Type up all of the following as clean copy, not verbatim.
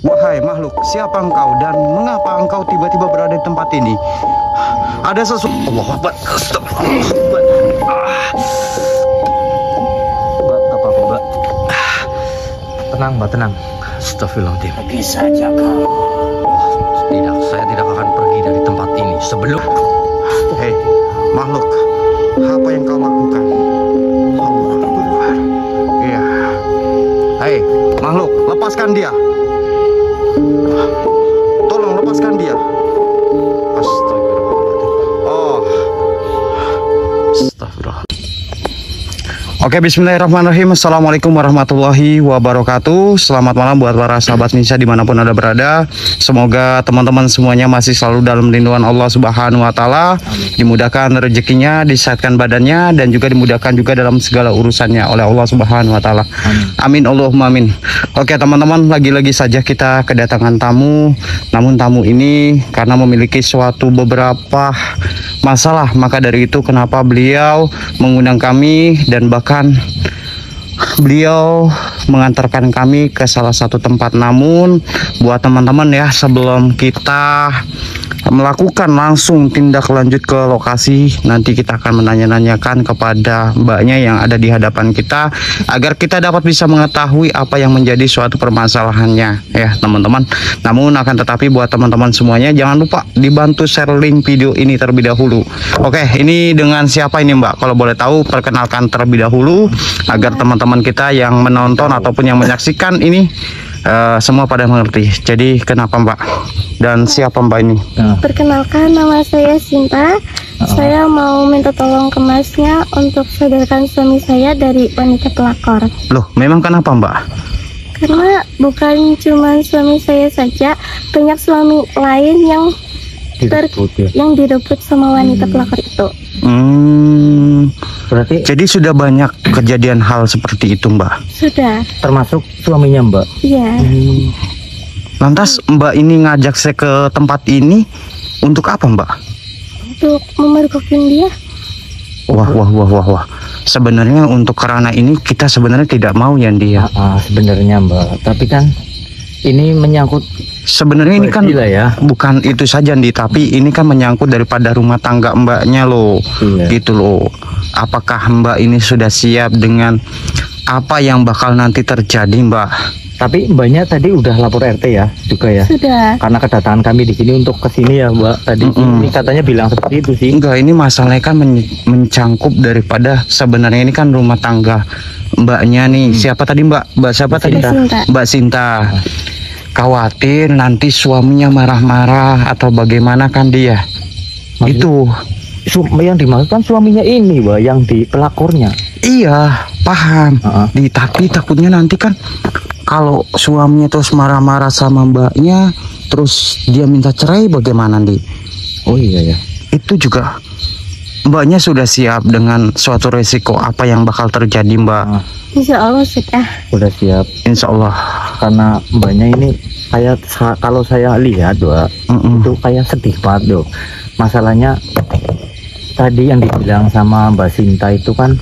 Wahai makhluk, siapa engkau dan mengapa engkau tiba-tiba berada di tempat ini? Ada sesuatu. Allahu Akbar. Astagfirullah. Mbak, apa Mbak? Tenang Mbak, tenang. Astagfirullahaladzim. Pergi saja kau. Tidak, saya tidak akan pergi dari tempat ini sebelum. Hei, makhluk, apa yang kau lakukan? Allahu Akbar. Iya. Hei, makhluk, lepaskan dia. Tolong lepaskan dia. Astagfirullahaladzim. Oh. Astagfirullah. Oke, bismillahirrahmanirrahim. Assalamualaikum warahmatullahi wabarakatuh. Selamat malam buat para sahabat Nisha dimanapun Anda berada. Semoga teman-teman semuanya masih selalu dalam lindungan Allah Subhanahu wa Ta'ala. Dimudahkan rezekinya, disehatkan badannya, dan juga dimudahkan juga dalam segala urusannya oleh Allah Subhanahu wa Ta'ala. Amin Allahumma amin. Oke teman-teman, lagi-lagi saja kita kedatangan tamu. Namun tamu ini karena memiliki suatu beberapa masalah, maka dari itu kenapa beliau mengundang kami dan bahkan beliau mengantarkan kami ke salah satu tempat. Namun buat teman-teman ya, sebelum kita melakukan langsung tindak lanjut ke lokasi, nanti kita akan menanya-nanyakan kepada mbaknya yang ada di hadapan kita agar kita dapat bisa mengetahui apa yang menjadi suatu permasalahannya ya teman-teman. Namun akan tetapi buat teman-teman semuanya, jangan lupa dibantu share link video ini terlebih dahulu. Oke, ini dengan siapa ini Mbak? Kalau boleh tahu, perkenalkan terlebih dahulu agar teman-teman kita yang menonton ataupun yang menyaksikan ini semua pada mengerti. Jadi kenapa Mbak? Dan siapa Mbak ini? Perkenalkan, nama saya Sinta. Saya mau minta tolong ke Masnya untuk sadarkan suami saya dari wanita pelakor. Loh, memang kenapa Mbak? Karena bukan cuma suami saya saja, banyak suami lain yang direbut sama wanita pelakor itu. Berarti jadi sudah banyak kejadian hal seperti itu Mbak? Sudah. termasuk suaminya Mbak? Iya. Lantas Mbak ini ngajak saya ke tempat ini untuk apa Mbak? Untuk memergokin dia. Wah. Sebenarnya untuk kerana ini kita sebenarnya tidak mau ya dia. Sebenarnya Mbak, tapi kan ini menyangkut. Sebenarnya ini kan ya. bukan itu saja Ndi, tapi ini kan menyangkut daripada rumah tangga mbaknya loh. Iya. Gitu loh. Apakah Mbak ini sudah siap dengan apa yang bakal nanti terjadi Mbak? Tapi Mbaknya tadi udah lapor RT ya juga ya? Sudah. Karena kedatangan kami di sini untuk kesini ya Mbak. Tadi ini katanya bilang seperti itu sih. Enggak, ini masalahnya kan mencangkup daripada sebenarnya ini kan rumah tangga mbaknya nih. Siapa tadi Mbak? Mbak siapa tadi? Mbak Sinta. Khawatir nanti suaminya marah-marah atau bagaimana kan dia? Itu yang dimaksud kan suaminya ini Mbak, yang di pelakornya. iya, paham. Tapi takutnya nanti kan kalau suaminya terus marah-marah sama mbaknya, terus dia minta cerai bagaimana Ndi? Oh iya ya. Itu juga mbaknya sudah siap dengan suatu resiko apa yang bakal terjadi Mbak? Insya Allah sudah. Udah siap. Insya Allah. Karena mbaknya ini kayak kalau saya lihat Mbak, itu kayak sedih banget loh. Masalahnya tadi yang dibilang sama Mbak Sinta itu kan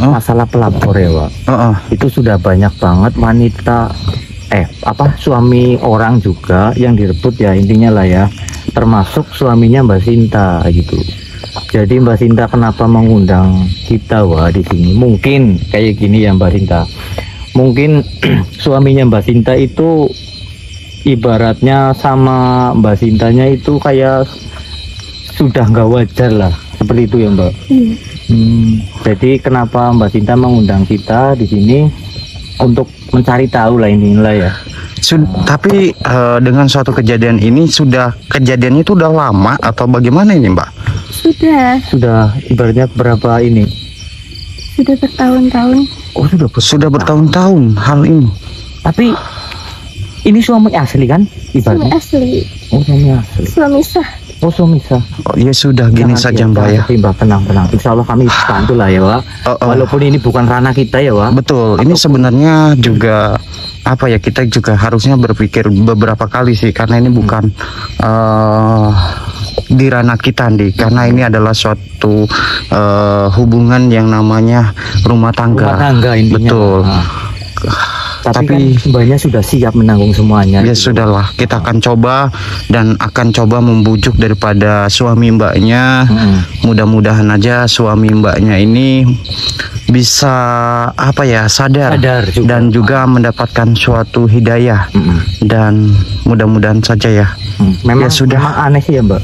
masalah pelapor ya Mbak. Itu sudah banyak banget wanita suami orang juga yang direbut ya, intinya lah ya, termasuk suaminya Mbak Sinta gitu. Jadi Mbak Sinta kenapa mengundang kita di sini? Mungkin kayak gini ya Mbak Sinta. Mungkin suaminya Mbak Sinta itu ibaratnya sama Mbak Sintanya itu kayak sudah nggak wajar lah, seperti itu ya Mbak. Jadi kenapa Mbak Sinta mengundang kita di sini untuk mencari tahu lah inilah ya. Tapi dengan suatu kejadian ini kejadiannya itu udah lama atau bagaimana ini Mbak? Sudah Ibaratnya berapa ini? Sudah bertahun-tahun. Oh sudah bertahun-tahun hal ini. Tapi ini suami asli kan? Ibaratnya. Suami asli. Oh suami asli. Suami sah. Oh suami sah. Oh ya sudah gini saja Mbak ya. Mbak tenang. Insya Allah kami bantu lah ya Pak. Walaupun ini bukan ranah kita ya Pak. Betul. Ini sebenarnya juga kita juga harusnya berpikir beberapa kali sih, karena ini bukan di ranah kita Ndi, karena ini adalah suatu hubungan yang namanya rumah tangga. Rumah tangga intinya. Betul. Tapi kan mbaknya sudah siap menanggung semuanya. Ya sudahlah, kita akan coba dan akan coba membujuk daripada suami mbaknya. Mudah-mudahan aja suami mbaknya ini bisa apa ya, sadar juga. Dan juga mendapatkan suatu hidayah. Dan mudah-mudahan saja ya. Memang, ya sudah. Memang aneh sih ya mbak.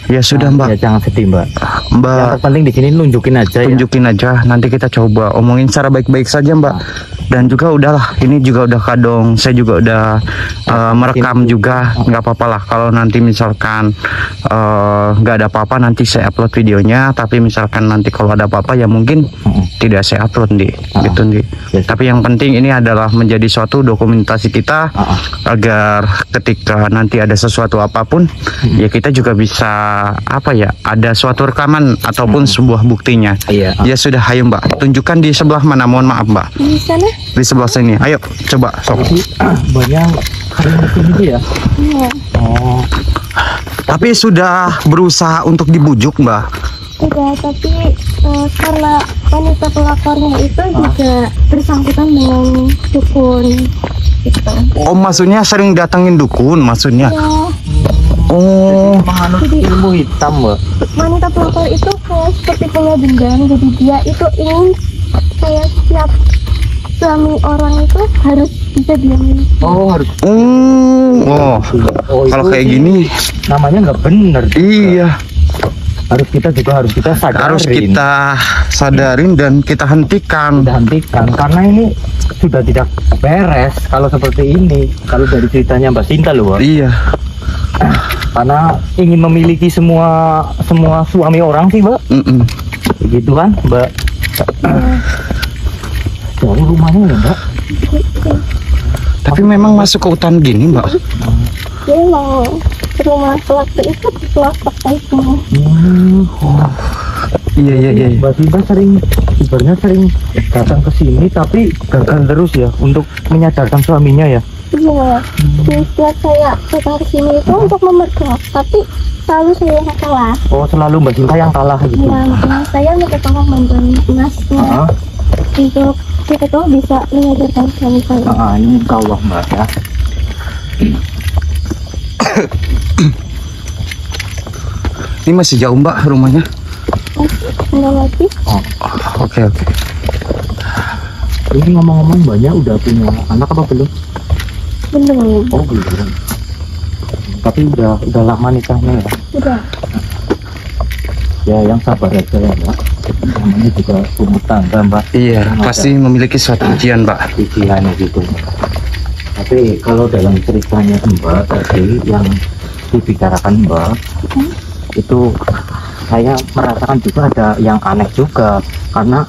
Ya sudah mbak. Ya jangan sedih mbak. Yang terpenting di sini nunjukin aja. Tunjukin aja. Nanti kita coba omongin secara baik-baik saja mbak. Dan juga udahlah, ini juga udah kadang saya juga udah merekam juga, nggak apa-apa lah kalau nanti misalkan nggak ada apa-apa nanti saya upload videonya. Tapi misalkan nanti kalau ada apa-apa ya mungkin tidak saya upload gitu Tapi yang penting ini adalah menjadi suatu dokumentasi kita agar ketika nanti ada sesuatu apapun ya kita juga bisa apa ya, ada suatu rekaman ataupun sebuah buktinya. Ya sudah, ayo mbak, tunjukkan di sebelah mana, mohon maaf mbak. Di sana. Di sebelah sini, ayo coba sok. Banyak sering gitu ya. Iya. Oh. Tapi sudah berusaha untuk dibujuk mbak. Sudah, tapi karena wanita pelapornya itu juga bersangkutan dengan dukun gitu. Oh maksudnya sering datengin dukun maksudnya. Ya, Oh. Menganut ilmu hitam mbak. wanita pelapor itu kayak seperti punya dendam, jadi dia itu ingin kayak setiap suami orang itu harus bisa diamin. Oh harus. Oh, kalau kayak gini namanya nggak bener. Iya, Harus kita sadarin. harus kita sadarin dan kita hentikan. Karena ini sudah tidak beres kalau seperti ini. Kalau dari ceritanya Mbak Sinta loh. Iya. Karena ingin memiliki semua suami orang sih Mbak. Begitu kan Mbak. Dari rumahnya ya Mbak. Tapi memang masuk ke hutan gini mbak. Dia mau ke rumah waktu itu pelapor semua. Iya. Mbak Sinta sebenarnya sering datang ke sini tapi gagal terus ya untuk menyadarkan suaminya ya. Iya, setiap saya datang ke sini itu untuk memergoki, tapi selalu saya yang kalah. Oh selalu Mbak Sinta yang kalah gitu. Iya, makanya saya minta tolong bantuan masnya untuk kita tuh bisa mengajarkan suami saya. Ini Allah Mbak ya. Ini masih jauh mbak rumahnya. Enggak lagi. Oke. Ini ngomong-ngomong Mbaknya udah punya anak apa belum? Belum. Oh belum. Tapi udah lama nikahnya ya. Udah. Ya yang sabar aja ya Mbak. Namanya juga rumah tangga Mbak. Iya, pasti memiliki suatu ujian mbak. Ujiannya gitu. Tapi kalau dalam ceritanya Mbak tadi yang dibicarakan Mbak, itu saya merasakan juga ada yang aneh juga, karena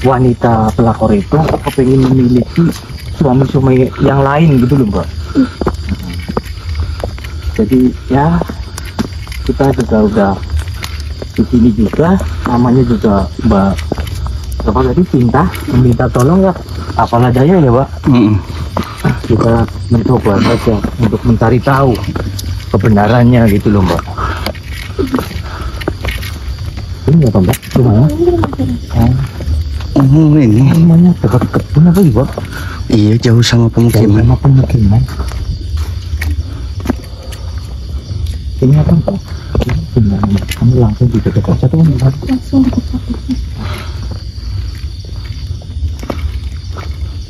wanita pelakor itu kepingin memiliki suami-suami yang lain gitu loh Mbak. Jadi ya kita juga udah di sini juga, namanya juga Mbak apa tadi Sinta meminta tolong ya, apalah daya ya Mbak. Kita mencoba saja untuk mencari tahu kebenarannya gitu loh Mbak. Ini apa Mbak? Rumahnya? Ini Rumahnya dekat kebun apa sih Mbak? iya, jauh sama pemukiman. Sama pemukiman. Ini apa Mbak? Benar, kamu langsung di dekat aja tuh Mbak. Langsung di dekat.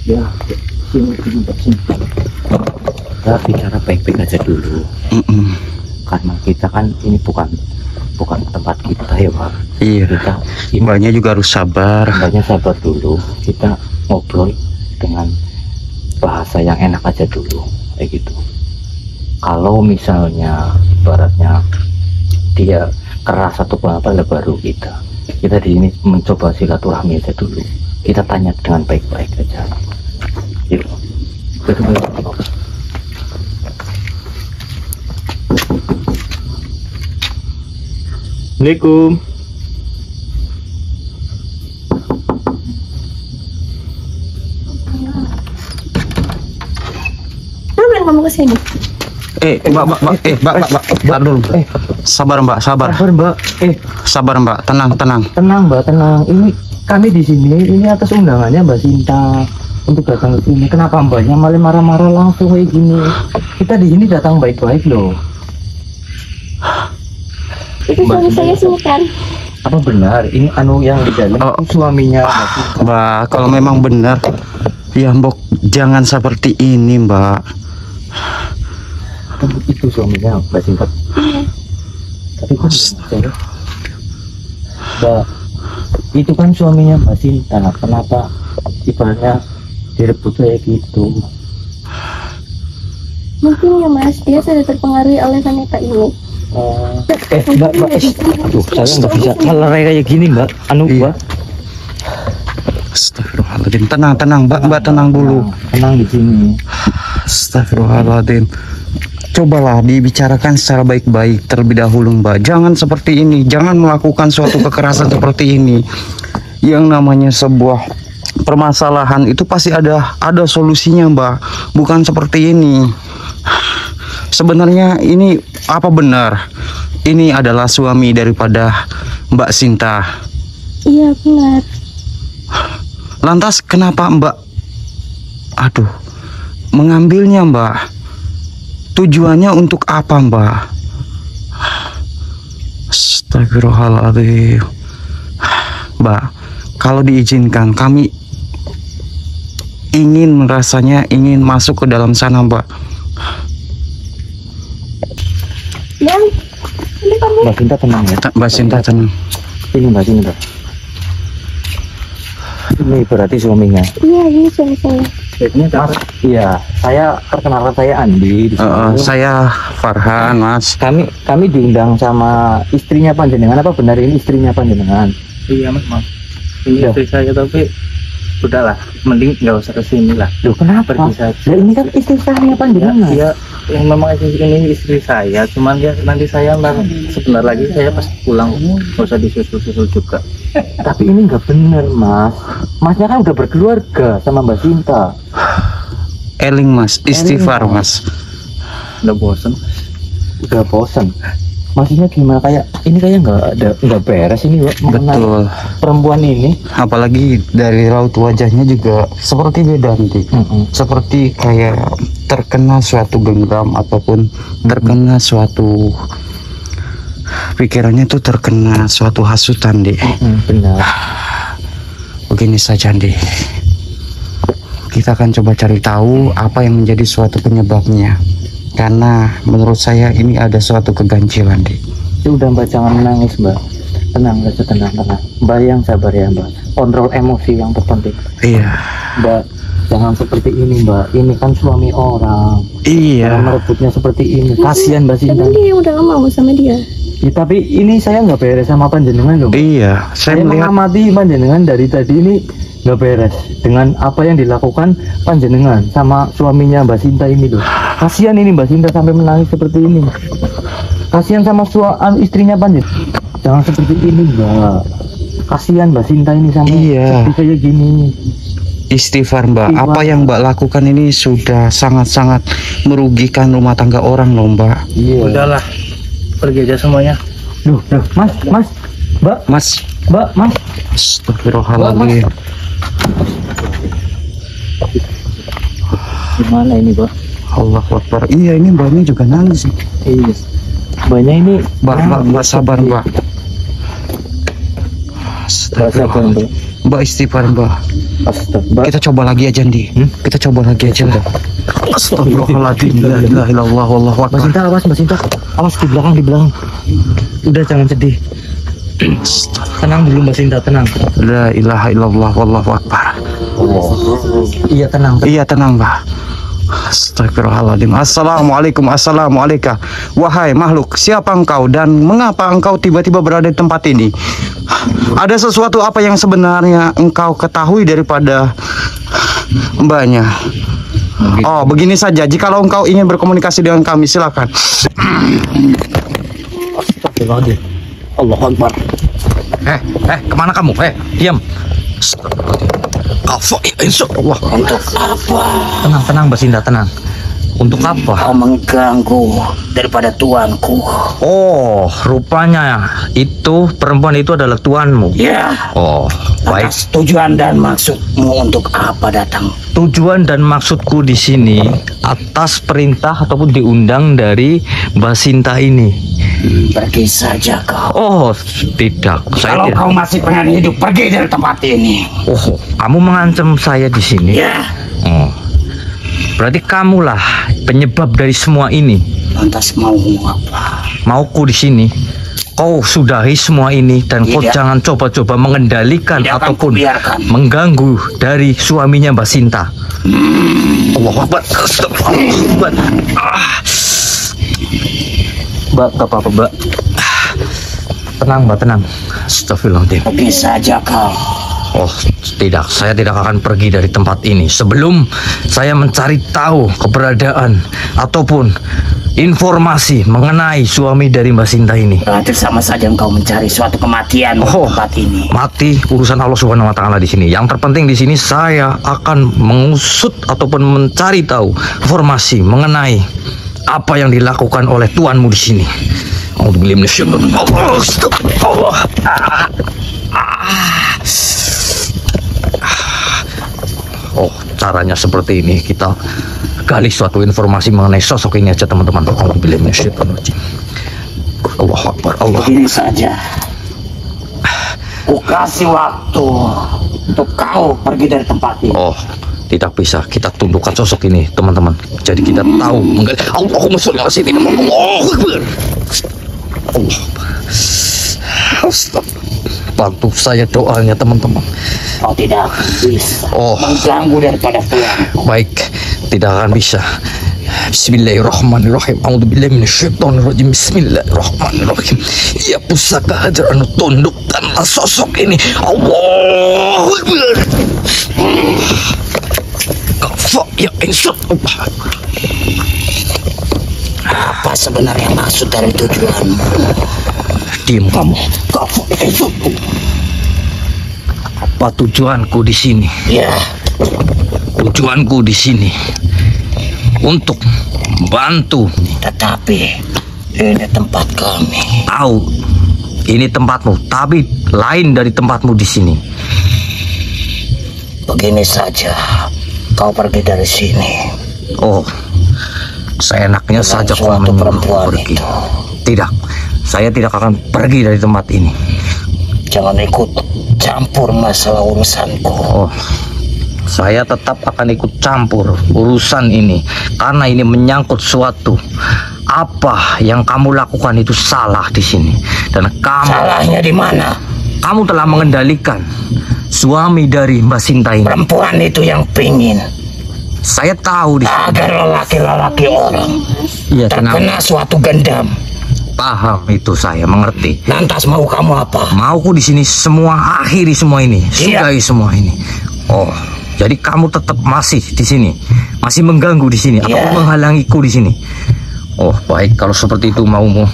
Ya, sini Mbak, sini. Kita bicara baik-baik aja dulu. Karena kita kan ini bukan tempat kita ya Pak. Iya. Kita Mbaknya juga harus sabar. Mbaknya sabar dulu. Kita ngobrol dengan bahasa yang enak aja dulu, kayak gitu. Kalau misalnya ibaratnya dia keras atau apa lah baru kita di sini mencoba silaturahmi aja dulu. Kita tanya dengan baik-baik aja. Yuk. Betul. Assalamualaikum. Ngapain kamu kesini? Mbak, tar dulu. Sabar mbak, sabar. Sabar Mbak. Sabar mbak, tenang. Tenang Mbak, tenang. Ini kami di sini ini atas undangannya Mbak Sinta. untuk datang ke sini. Kenapa mbaknya malah marah-marah langsung kayak gini? Kita di sini datang baik-baik loh. Itu suami saya Sultan. Apa benar ini anu yang di dalam itu suaminya Mbak Sinta? Mbak, kalau memang benar, ya Mbok jangan seperti ini Mbak. Itu suaminya Mbak Sinta. Tapi kok saya, Mbak, itu kan suaminya Mbak Sinta. Kenapa ibaratnya direbut kayak gitu? Mungkin ya Mas, dia sudah terpengaruhi oleh wanita ini. Mbak, aduh, saya nggak bisa ngelerai kayak gini Mbak. Anu Mbak, Astagfirullahaladzim. Tenang Mbak, tenang dulu. tenang di sini. Astagfirullahaladzim. Cobalah dibicarakan secara baik-baik terlebih dahulu Mbak. Jangan seperti ini, jangan melakukan suatu kekerasan seperti ini. Yang namanya sebuah permasalahan itu pasti ada solusinya Mbak. Bukan seperti ini. Sebenarnya ini apa benar? Ini adalah suami daripada Mbak Sinta. Iya benar. Lantas kenapa Mbak mengambilnya Mbak? Tujuannya untuk apa Mbak? Astagfirullahaladzim. Mbak, kalau diizinkan kami ingin masuk ke dalam sana Mbak. Dan ini kamu Mbak Sinta tenang ya. Mbak Sinta tenang. Ini Mbak Sinta. Ini berarti suaminya. iya ini suami saya. Iya, saya perkenalkan saya Andi. Di sini. Saya Farhan Mas. Kami diundang sama istrinya panjenengan. Apa benar ini istrinya panjenengan? Iya mas, maaf. Ini Loh. istri saya tapi udahlah, mending nggak usah kesini lah. Loh kenapa? Pergi saja. Ya ini kan istri saya panjenengan. Iya, yang memang ini istri saya, cuman ya nanti saya sebentar lagi saya pasti pulang, nggak usah disusul-susul juga. Tapi ini nggak benar Mas. Masnya kan udah berkeluarga sama Mbak Sinta. Eling Mas, istighfar Mas. Udah bosen. Udah bosan. Maksudnya gimana, kayak ini kayak nggak beres ini Mbak, mengenai Betul. perempuan ini. Apalagi dari raut wajahnya juga seperti beda nanti. Seperti kayak terkena suatu genggam ataupun terkena suatu pikirannya tuh terkena suatu hasutan deh. Benar. Begini saja deh. Kita akan coba cari tahu apa yang menjadi suatu penyebabnya. Karena menurut saya ini ada suatu keganjilan deh. Ya udah Mbak, jangan menangis Mbak. Tenang aja, tenang. Mbak yang sabar ya Mbak. Kontrol emosi yang terpenting. Iya. Mbak, jangan seperti ini Mbak. Ini kan suami orang. Jangan Iya. merebutnya seperti ini. Kasihan Mbak Sinta. Tapi dia udah lama sama dia. Ya, tapi ini saya nggak beres sama panjenengan loh. Iya. Saya Melihat mengamati panjenengan dari tadi ini nggak beres dengan apa yang dilakukan panjenengan sama suaminya Mbak Sinta ini loh. Kasihan ini Mbak Sinta sampai menangis seperti ini. Kasihan sama istrinya panjenengan. Jangan seperti ini Mbak. Kasihan Mbak Sinta ini sampai Iya. seperti kayak gini. istighfar Mbak. Istighfar. Apa yang Mbak lakukan ini sudah sangat-sangat merugikan rumah tangga orang loh Mbak. Iya. Udahlah, pergi aja semuanya. Duh, Mas, Mbak, Mas. Mas. Astagfirullahaladzim. Gimana ini Mbak? Allah Akbar. Iya ini Mbaknya juga nangis. Iya. Mbaknya ini Mbak sabar Mbak. Mbak sabar Mbak. Mbak istighfar Mbak. Astaga. Kita coba lagi aja Ndi. Kita coba lagi aja. Astagfirullahaladzim. La ilaha illallah wallahu Mbak akbar. Sinta, awas Mbak Sinta. Awas di belakang. Udah jangan sedih. Tenang dulu Mbak Sinta, tenang. La ilaha illallah wallahu akbar. Iya tenang. Iya tenang Mbak. Astagfirullahaladzim. Assalamualaikum. Assalamualaikum. Wahai makhluk, siapa engkau dan mengapa engkau tiba-tiba berada di tempat ini? Ada sesuatu apa yang sebenarnya engkau ketahui daripada mbaknya? Oh, begini saja. Jikalau engkau ingin berkomunikasi dengan kami, silakan. Astagfirullahaladzim. Allah Akbar. Kemana kamu? Diam. Astagfirullahaladzim. Insya Allah. Tenang Mbak Sinta, tenang. Untuk apa? Kau mengganggu daripada tuanku. Oh, rupanya itu perempuan itu adalah tuanmu. Ya. Oh, baik. Atas tujuan dan maksudmu untuk apa datang? Tujuan dan maksudku di sini atas perintah ataupun diundang dari Mbak Sinta ini. Pergi saja kau. Oh, tidak. Kalau kau masih pengen hidup, pergi dari tempat ini. Oh, kamu mengancam saya di sini. Ya. Oh. Berarti kamulah penyebab dari semua ini. Lantas mau apa? Mauku di sini. Kau sudahi semua ini dan kau Tidak. jangan coba-coba mengendalikan Tidak akan ataupun kubiarkan. mengganggu dari suaminya Mbak Sinta. Allahu Akbar. Astagfirullah. Mbak, gak apa-apa, Mbak. Tenang, Mbak, tenang. Astagfirullahaladzim. Pergi saja kau. Oh, tidak. Saya tidak akan pergi dari tempat ini sebelum saya mencari tahu keberadaan ataupun informasi mengenai suami dari Mbak Sinta ini. Berarti sama saja engkau mencari suatu kematian di tempat ini. Mati urusan Allah Subhanahu wa taala di sini. Yang terpenting di sini saya akan mengusut ataupun mencari tahu informasi mengenai apa yang dilakukan oleh tuanmu di sini. Oh, caranya seperti ini. Kita gali suatu informasi mengenai sosok ini aja, teman-teman. Allahu Akbar. Allah. Begini saja. Ku kasih waktu untuk kau pergi dari tempat ini. Oh, tidak bisa. Kita tundukkan sosok ini, teman-teman. Jadi kita tahu menggali. Allahumma sholli ala sayyidina Muhammad. Allahu Akbar. Allah. Astagfirullah. Bantu saya doanya, teman-teman. Kau tidak akan bisa Oh. mengganggu daripada Tuhan. Baik, tidak akan bisa. Bismillahirrahmanirrahim. A'udzubillahi minasyaitonirrajim. Bismillahirrahmanirrahim. Ya pusaka hajar anu tundukkanlah sosok ini. Allahu Akbar. Kafa ya insya Allah. Apa sebenarnya maksud dari tujuanmu? Diam kamu. Kafa ya insya Allah. Apa tujuanku di sini? Ya, Tujuanku di sini untuk membantu. tetapi ini tempat kami. Tahu, ini tempatmu, tapi lain dari tempatmu di sini. Begini saja, kau pergi dari sini. Oh, seenaknya saja kau suatu menyuruh perempuan pergi. itu. Tidak, saya tidak akan pergi dari tempat ini. Jangan ikut campur masalah urusanku. Oh, saya tetap akan ikut campur urusan ini karena ini menyangkut suatu. Apa yang kamu lakukan itu salah di sini dan kamu. Salahnya di mana? Kamu telah mengendalikan suami dari Mbak Sinta ini. Perempuan itu yang pingin Saya tahu di sini. agar lelaki-lelaki orang Iya, tenang. terkena suatu gendam. Paham itu, saya mengerti. Lantas mau kamu apa? Mauku di sini semua akhiri semua ini, Iya. sudahi semua ini. Oh, jadi kamu tetap masih di sini, masih mengganggu di sini, atau Iya. menghalangiku di sini. Oh, baik, kalau seperti itu maumu.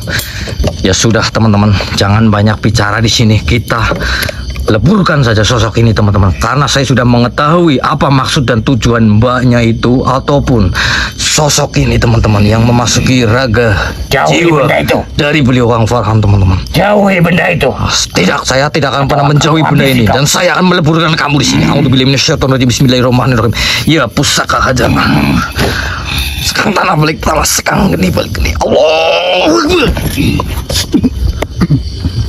Ya sudah, teman-teman, jangan banyak bicara di sini. Kita leburkan saja sosok ini, teman-teman, karena saya sudah mengetahui apa maksud dan tujuan mbaknya itu ataupun sosok ini, teman-teman, yang memasuki raga Jauhi jiwa benda itu. dari beliau Kang Farhan, teman-teman. Jauhi benda itu. Tidak, saya tidak akan pernah menjauhi benda ini, dan saya akan meleburkan kamu di sini. A'udzubillahi minasyaitonirrajim. Bismillahirrahmanirrahim. Ya pusaka hajangan. Sekarang tanah balik tanah, sekarang geni balik geni. Allahu Akbar.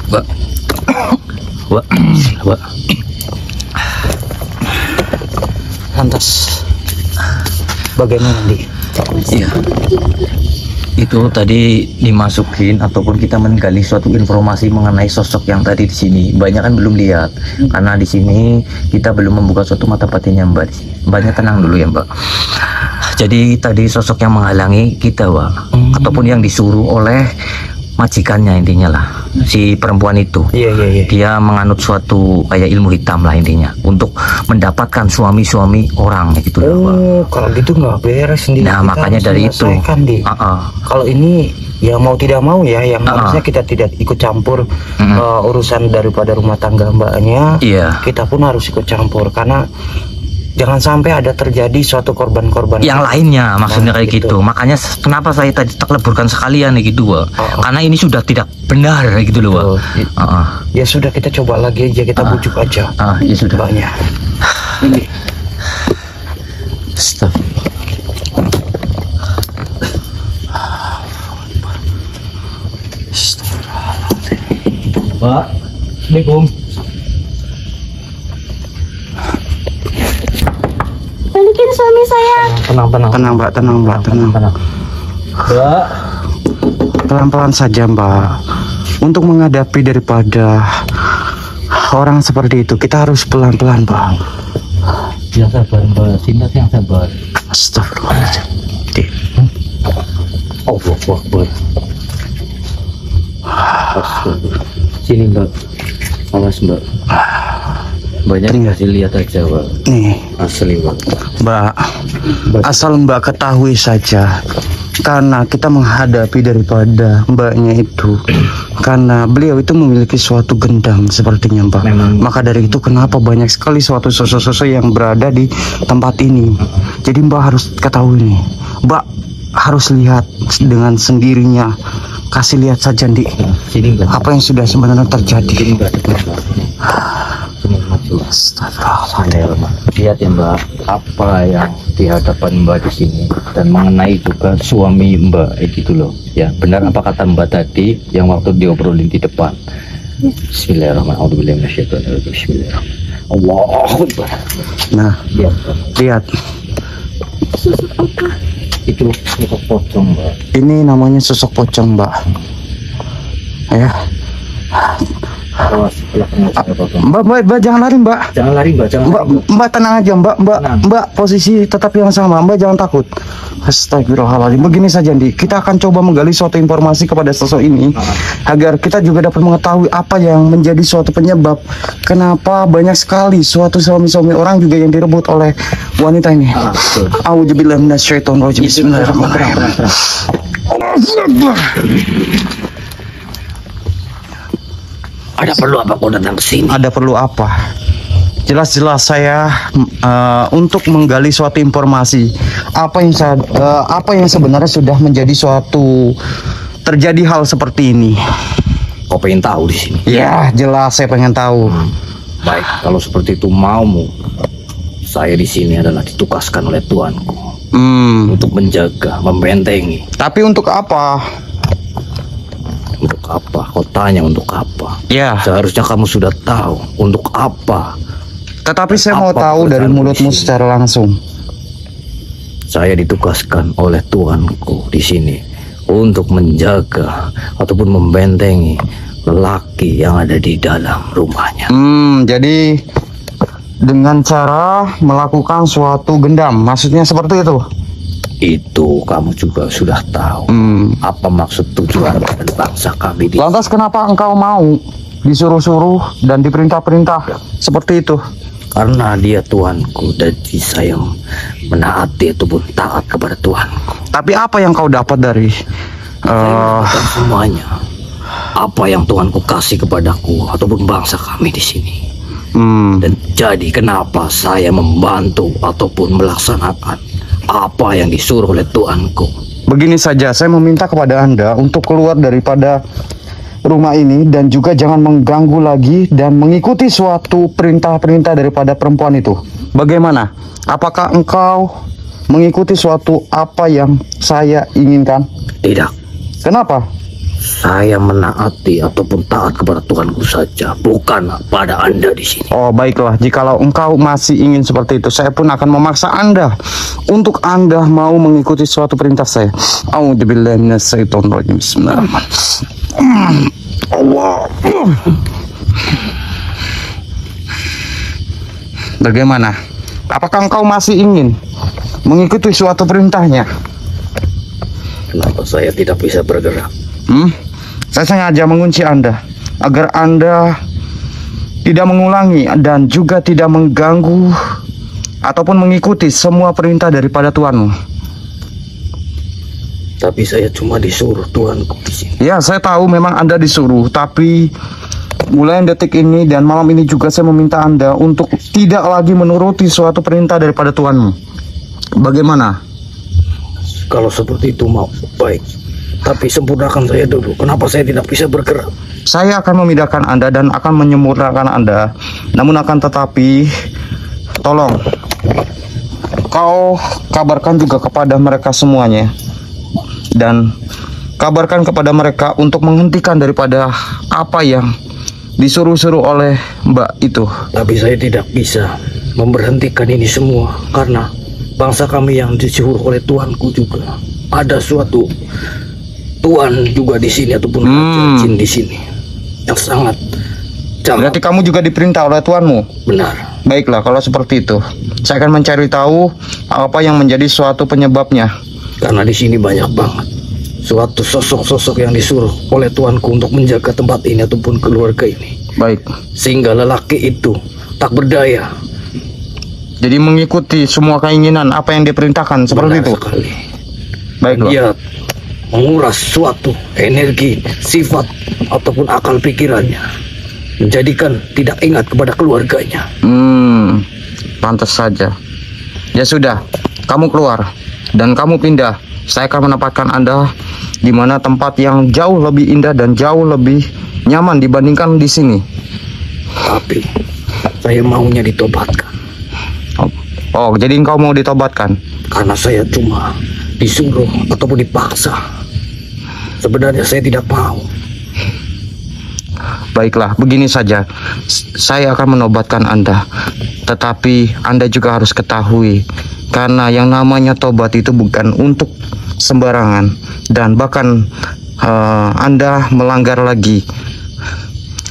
Mbak. Mbak. Mbak. Lantas bagaimana, Di? Iya. Itu tadi dimasukin ataupun kita menggali suatu informasi mengenai sosok yang tadi di sini. Banyak kan belum lihat karena di sini kita belum membuka suatu mata batinnya, Mbak. Mbaknya tenang dulu ya, Mbak. Jadi tadi sosok yang menghalangi kita, Mbak, ataupun yang disuruh oleh majikannya, intinya lah, si perempuan itu. Iya. Dia menganut suatu kayak ilmu hitam lah, intinya, untuk mendapatkan suami-suami orang gitu lah, Mbak. Oh, kalau gitu nggak beres sendiri. Nah, Kita makanya harus dari itu. menyelesaikan, Di. Kalau ini ya mau tidak mau ya, yang harusnya kita tidak ikut campur urusan daripada rumah tangga mbaknya. Iya. Kita pun harus ikut campur karena jangan sampai ada terjadi suatu korban-korban yang lainnya, maksudnya Nah, kayak gitu. gitu. Makanya kenapa saya tadi tak leburkan sekalian gitu, Wak. Karena ini sudah tidak benar gitu loh, Wak. Ya sudah, kita coba lagi aja, kita bujuk aja Ya sudah. mbaknya. Ini Pak, Assalamualaikum. Balikin suami saya. Tenang. tenang mbak, tenang. Mbak, Pelan-pelan saja mbak. Untuk menghadapi daripada orang seperti itu, kita harus pelan-pelan mbak. yang sabar, Mbak. Sinta yang sabar. Astagfirullahaladzim. Allah Akbar. Sini, Mbak. Awas, Mbak. Mbaknya dikasih lihat aja, Mbak. Nih Asli, Mbak. mbak, asal mbak ketahui saja, karena kita menghadapi daripada mbaknya itu, karena beliau itu memiliki suatu gendang sepertinya mbak. Maka dari itu kenapa banyak sekali suatu sosok-sosok yang berada di tempat ini. Jadi mbak harus ketahui nih, mbak harus lihat dengan sendirinya. Kasih lihat saja Ndi, Sini, Mbak. apa yang sudah sebenarnya terjadi. Sini, Mbak. Sini, maju. Astagfirullah. Lihat ya, Mbak, apa yang di hadapan Mbak di sini, dan mengenai juga suami Mbak gitu loh. Ya, benar apa kata Mbak tadi yang waktu diobrolin di depan. Bismillahirrahmanirrahim. Bismillahirrahmanirrahim. Allahu Akbar. Nah, Lihat, lihat, itu pocong, Mbak. ini namanya sosok pocong mbak. Ya, Awas, belakangnya saya pocong. mbak jangan lari mbak. Jangan lari, Mbak. Jangan lari, Mbak. Mbak tenang aja mbak, Tenang. mbak posisi tetap yang sama, mbak jangan takut. Astagfirullahaladzim. Begini saja Ndi, kita akan coba menggali suatu informasi kepada sosok ini agar kita juga dapat mengetahui apa yang menjadi suatu penyebab kenapa banyak sekali suatu suami-suami orang juga yang direbut oleh wanita ini. Betul. Auzubillahi minasyaitonirrajim. Bismillahirrahmanirrahim. Ada perlu apa kau datang ke sini? Ada perlu apa? Jelas-jelas saya untuk menggali suatu informasi apa yang sebenarnya sudah menjadi suatu terjadi hal seperti ini. Kau pengen tahu di sini? Ya, jelas saya pengen tahu. Baik, kalau seperti itu maumu, saya di sini adalah ditugaskan oleh tuanku untuk menjaga, membentengi. Tapi untuk apa? Untuk apa? Kau tanya untuk apa? Ya, Seharusnya kamu sudah tahu untuk apa. tetapi saya mau Apa tahu dari pekerjaan mulutmu di sini? secara langsung. Saya ditugaskan oleh tuanku di sini untuk menjaga ataupun membentengi lelaki yang ada di dalam rumahnya. Jadi dengan cara melakukan suatu gendam, maksudnya seperti itu. Itu kamu juga sudah tahu apa maksud tujuan dan bangsa kami di Lantas kenapa engkau mau disuruh-suruh dan diperintah-perintah seperti itu? karena dia tuanku dan saya menaati ataupun taat kepada tuanku. Tapi apa yang kau dapat dari Dan semuanya apa yang tuanku kasih kepadaku ataupun bangsa kami di sini. Dan jadi kenapa saya membantu ataupun melaksanakan apa yang disuruh oleh tuanku. begini saja, saya meminta kepada Anda untuk keluar daripada rumah ini dan juga jangan mengganggu lagi dan mengikuti suatu perintah-perintah daripada perempuan itu. Bagaimana? Apakah engkau mengikuti suatu apa yang saya inginkan? Tidak, Kenapa? saya menaati ataupun taat kepada tuanku saja, bukan pada Anda di sini. Oh baiklah, jikalau engkau masih ingin seperti itu, saya pun akan memaksa Anda untuk Anda mau mengikuti suatu perintah saya. A'udzubillahi minasyaitonirrajim. Bismillahirrahmanirrahim. Allah. Bagaimana? Apakah engkau masih ingin mengikuti suatu perintahnya? Kenapa saya tidak bisa bergerak? Saya sengaja mengunci Anda agar Anda tidak mengulangi dan juga tidak mengganggu ataupun mengikuti semua perintah daripada tuanmu. Tapi saya cuma disuruh tuanku di sini. Ya, saya tahu memang Anda disuruh, tapi mulai detik ini dan malam ini juga saya meminta Anda untuk tidak lagi menuruti suatu perintah daripada Tuhanmu. Bagaimana? Kalau seperti itu mau, baik. Tapi sempurnakan saya dulu. Kenapa saya tidak bisa bergerak? Saya akan memindahkan Anda dan akan menyempurnakan Anda. Namun akan tetapi, tolong kau kabarkan juga kepada mereka semuanya. Dan kabarkan kepada mereka untuk menghentikan daripada apa yang disuruh-suruh oleh Mbak itu. Tapi saya tidak bisa memberhentikan ini semua karena bangsa kami yang disuruh oleh Tuanku juga. Ada suatu Tuan juga di sini ataupun raja jin di sini yang sangat jahat. Berarti kamu juga diperintah oleh Tuanmu? Benar. Baiklah, kalau seperti itu, saya akan mencari tahu apa yang menjadi suatu penyebabnya. Karena di sini banyak banget suatu sosok-sosok yang disuruh oleh Tuanku untuk menjaga tempat ini ataupun keluarga ini. Baik. Sehingga lelaki itu tak berdaya. Jadi mengikuti semua keinginan apa yang diperintahkan seperti Benar itu. Sekali. Baiklah. Dia menguras suatu energi, sifat ataupun akal pikirannya, menjadikan tidak ingat kepada keluarganya. Pantas saja. Ya sudah, kamu keluar dan kamu pindah. Saya akan menempatkan Anda di mana tempat yang jauh lebih indah dan jauh lebih nyaman dibandingkan di sini. Tapi saya maunya ditobatkan. Oh, jadi engkau mau ditobatkan? Karena saya cuma disuruh ataupun dipaksa. Sebenarnya saya tidak mau. Baiklah, begini saja. Saya akan menobatkan Anda. Tetapi Anda juga harus ketahui, karena yang namanya tobat itu bukan untuk sembarangan. Dan bahkan Anda melanggar lagi.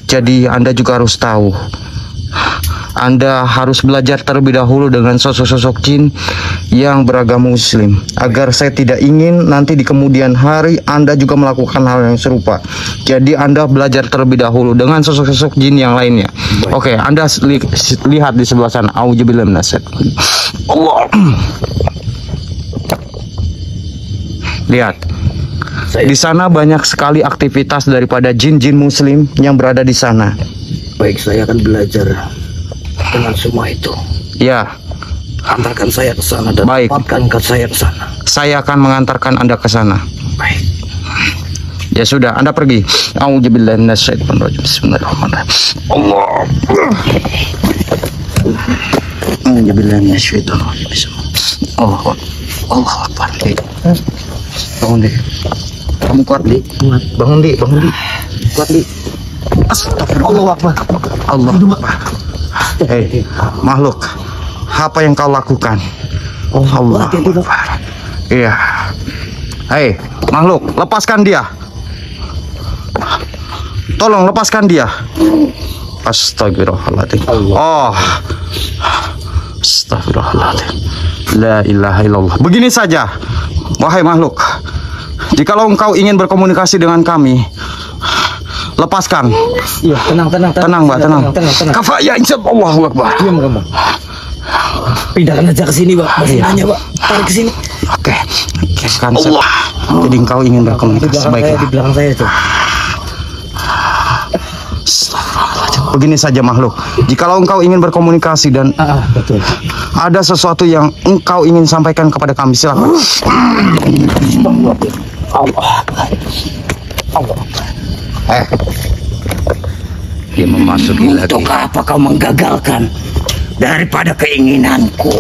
Jadi Anda juga harus tahu, Anda harus belajar terlebih dahulu dengan sosok-sosok jin yang beragama Muslim, agar saya tidak ingin nanti di kemudian hari Anda juga melakukan hal yang serupa. Jadi Anda belajar terlebih dahulu dengan sosok-sosok jin yang lainnya. Oke, Anda lihat di sebelah sana. Auzubillahi minasyaitonir rajim. Allah. Lihat. Di sana banyak sekali aktivitas daripada jin-jin Muslim yang berada di sana. Baik, saya akan belajar dengan semua itu. Ya. Antarkan saya ke sana dan tempatkan ke saya ke sana. Saya akan mengantarkan Anda ke sana. Baik. Ya sudah, Anda pergi. Auzubillahi minasyaitonir rajim. Bismillahirrahmanirrahim. Allah. Auzubillahi minasyaitonir rajim. Allah. Allah Akbar. Bangun deh. Kamu kuat, Di. Bangun, Di. Bangun, Di. Kuat, Di. Astagfirullah. Allah Akbar. Hei, makhluk, apa yang kau lakukan? Allah Akbar. Iya. Hei, makhluk, lepaskan dia. Tolong lepaskan dia. Astagfirullahaladzim. Oh, astagfirullahaladzim. La ilaha illallah. Begini saja, wahai makhluk, jikalau engkau ingin berkomunikasi dengan kami, lepaskan. Iya, tenang, Mbak, tenang. Kafaya insyaallah. Allahu Akbar. Diam kamu. Pindahkan aja ke sini, Pak. Nanya, Pak. Tarik ke sini. Oke. Kan Allah. Jadi engkau ingin berkomunikasi, baiklah. Di belakang saya itu. Begini saja makhluk, jikalau engkau ingin berkomunikasi dan betul, ada sesuatu yang engkau ingin sampaikan kepada kami, silakan. Allah. Dia memasuki lagi. Untuk apa kau menggagalkan daripada keinginanku?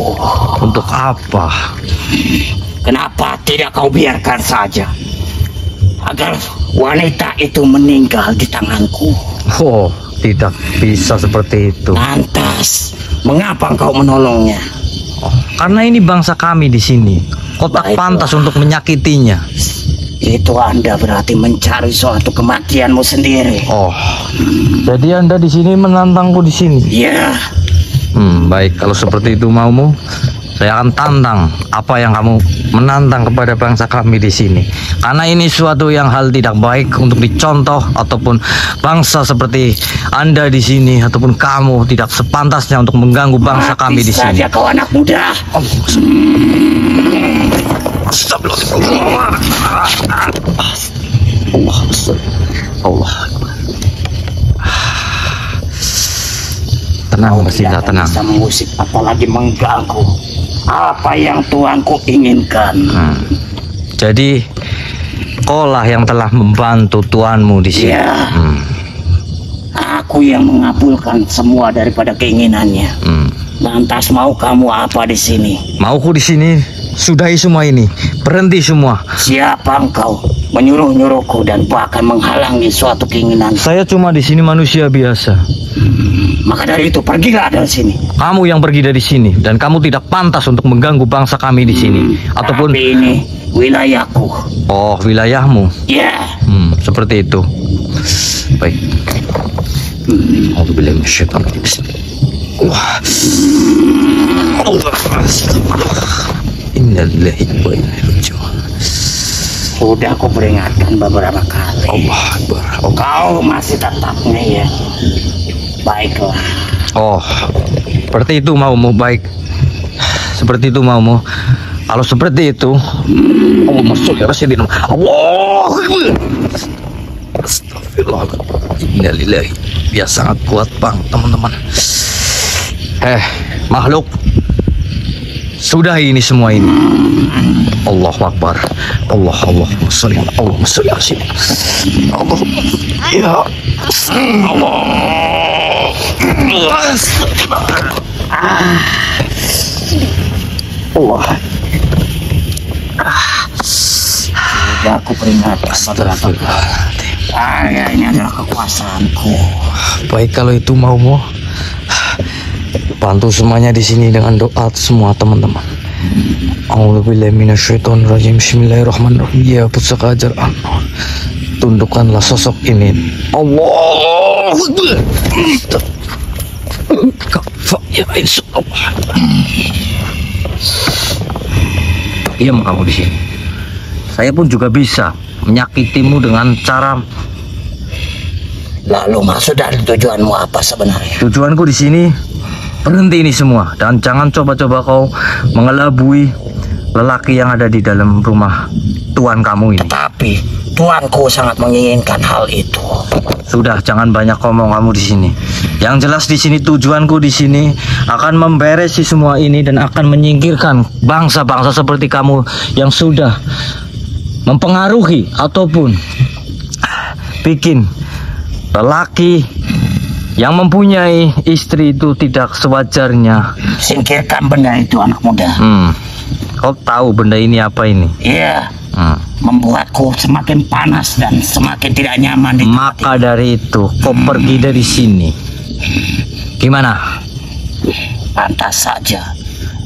Untuk apa? Kenapa tidak kau biarkan saja agar wanita itu meninggal di tanganku? Oh, tidak bisa seperti itu. Lantas, mengapa kau menolongnya? Karena ini bangsa kami di sini. Kau tak pantas untuk menyakitinya. Itu Anda berarti mencari suatu kematianmu sendiri. Oh, jadi Anda di sini menantangku di sini? Iya. Baik, kalau seperti itu maumu, saya akan tantang apa yang kamu menantang kepada bangsa kami di sini. Karena ini suatu yang hal tidak baik untuk dicontoh, ataupun bangsa seperti Anda di sini ataupun kamu tidak sepantasnya untuk mengganggu bangsa kami di sini. Saja kau anak muda. Allah. tenang Mbak Sinta, tenang. Bisa mengusik apalagi mengganggu apa yang tuanku inginkan. Jadi kaulah yang telah membantu tuanmu di sini. Ya. Aku yang mengabulkan semua daripada keinginannya. Lantas mau kamu apa di sini? Mauku di sini sudahi semua ini, berhenti semua. Siapa engkau menyuruh-nyuruhku dan bahkan menghalangi suatu keinginan? Saya cuma di sini manusia biasa. Maka dari itu pergilah dari sini. Kamu yang pergi dari sini dan kamu tidak pantas untuk mengganggu bangsa kami di sini. Ataupun Tapi ini wilayahku. oh, wilayahmu. Ya. Seperti itu. Baik. Alhamdulillah minasyaitonir rajim. Wah. Allah. Innalillahi wa inna ilaihi raji'un. Sudah aku peringatkan beberapa kali. Allah Akbar. Kau masih tetap ngeyel. Baiklah. Oh, seperti itu maumu, baik. Seperti itu maumu. Kalau seperti itu, Allahumma sholli ala sayyidina Allah. Astagfirullahaladzim. Innalillahi. Dia sangat kuat, Bang, teman-teman. Makhluk. Sudah ini semua ini. Allahu Akbar. Allahumma sholli ala sayyidina Allah. Ya Allah. Allah. Sudah aku peringatkan beberapa kali. Ini adalah kekuasaanku. Baik kalau itu maumu. Bantu semuanya di sini dengan doa semua teman-teman. A'udzubillahi minasyaitonir rajim. Bismillahirrahmanirrahim. Ya pusaka ajar An-Nur. Tundukkanlah sosok ini. Allah. Ya insyaallah. Diam kamu di sini. Saya pun juga bisa menyakitimu dengan cara. Lalu maksud dan tujuanmu apa sebenarnya? Tujuanku di sini berhenti ini semua dan jangan coba-coba kau mengelabui lelaki yang ada di dalam rumah tuan kamu ini. Tapi tuanku sangat menginginkan hal itu. Sudah, jangan banyak ngomong kamu di sini. Yang jelas di sini tujuanku di sini akan memberesi semua ini dan akan menyingkirkan bangsa-bangsa seperti kamu yang sudah mempengaruhi ataupun bikin lelaki yang mempunyai istri itu tidak sewajarnya. Singkirkan benda itu, anak muda. Kau tahu benda ini apa ini? Iya. Membuatku semakin panas dan semakin tidak nyaman di tempat Maka dari itu kau pergi dari sini. Gimana? Pantas saja